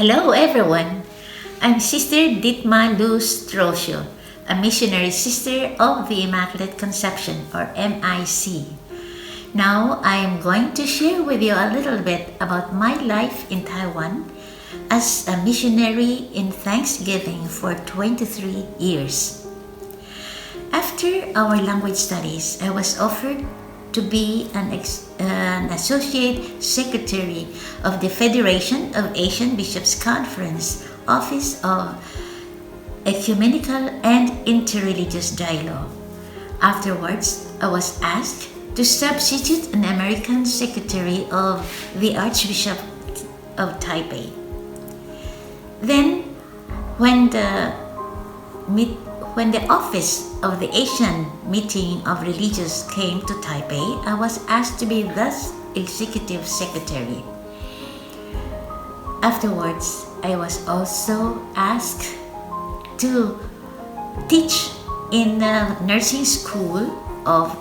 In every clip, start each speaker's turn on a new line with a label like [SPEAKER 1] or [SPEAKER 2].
[SPEAKER 1] Hello everyone, I'm Sister Ditma Luz Trocio, a missionary sister of the Immaculate Conception or MIC. Now I am going to share with you a little bit about my life in Taiwan as a missionary in Thanksgiving for 23 years. After our language studies, I was offered to be an Associate Secretary of the Federation of Asian Bishops' Conference Office of Ecumenical and Interreligious Dialogue. Afterwards, I was asked to substitute an American Secretary of the Archbishop of Taipei. Then, when the office of the Asian Meeting of Religious came to Taipei, I was asked to be the Executive Secretary. Afterwards, I was also asked to teach in the nursing school of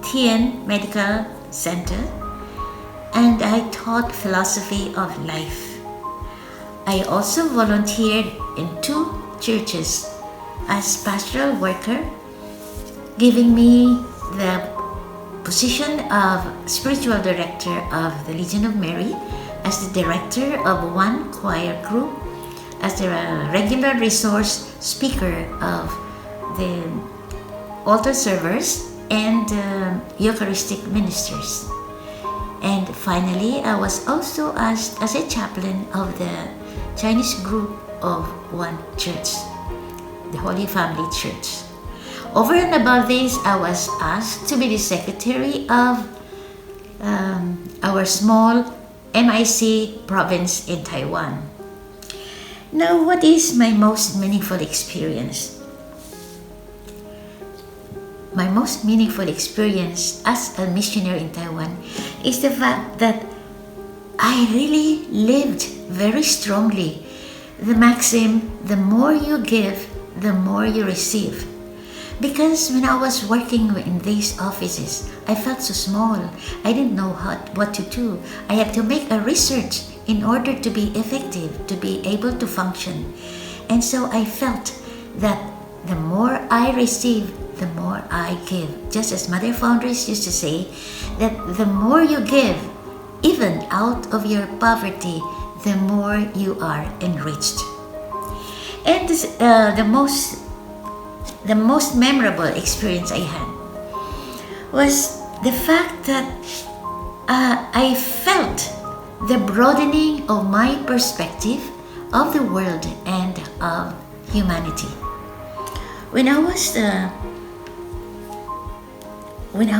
[SPEAKER 1] Tien Medical Center, and I taught philosophy of life. I also volunteered in 2 churches as pastoral worker, giving me the position of spiritual director of the Legion of Mary, as the director of 1 choir group, as the regular resource speaker of the altar servers and Eucharistic ministers. And finally, I was also asked as a chaplain of the Chinese group of 1 church, the Holy Family Church. Over and above this, I was asked to be the secretary of our small MIC province in Taiwan. Now, what is my most meaningful experience? My most meaningful experience as a missionary in Taiwan is the fact that I really lived very strongly the maxim, the more you give, the more you receive. Because when I was working in these offices, I felt so small. I didn't know what to do. I had to make a research in order to be effective, to be able to function. And so I felt that the more I receive, the more I give. Just as Mother Founders used to say, that the more you give, even out of your poverty, the more you are enriched. And this, the most memorable experience I had was the fact that I felt the broadening of my perspective of the world and of humanity. When I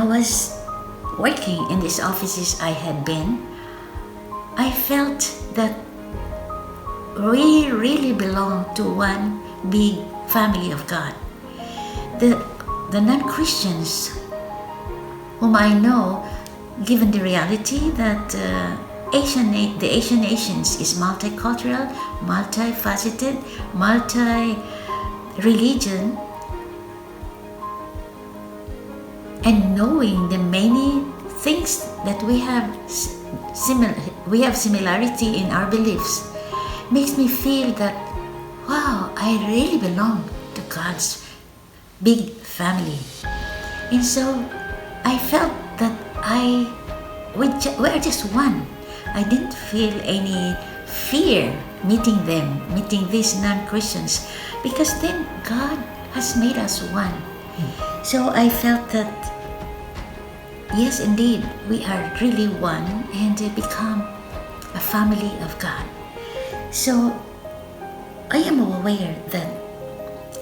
[SPEAKER 1] was working in these offices I had been, I felt that we really belong to one big family of God. The non-Christians whom I know, given the reality that the Asian nations is multicultural, multifaceted, multi-religion, and knowing the many things that we have similarity in our beliefs, makes me feel that, wow, I really belong to God's big family. And so I felt that we're just one. I didn't feel any fear meeting these non-Christians, because then God has made us one. So I felt that, yes, indeed, we are really one and become a family of God. So I am aware that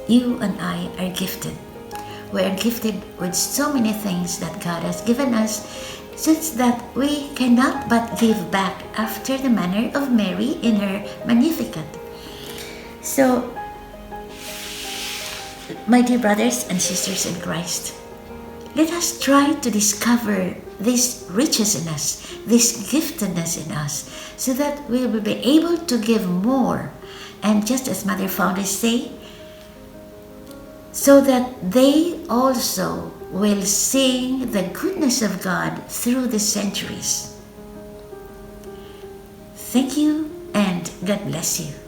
[SPEAKER 1] you and I are gifted. We are gifted with so many things that God has given us, such that we cannot but give back after the manner of Mary in her Magnificat. So, my dear brothers and sisters in Christ, let us try to discover this riches in us, this giftedness in us, so that we will be able to give more. And just as Mother Founders say, so that they also will sing the goodness of God through the centuries. Thank you, and God bless you.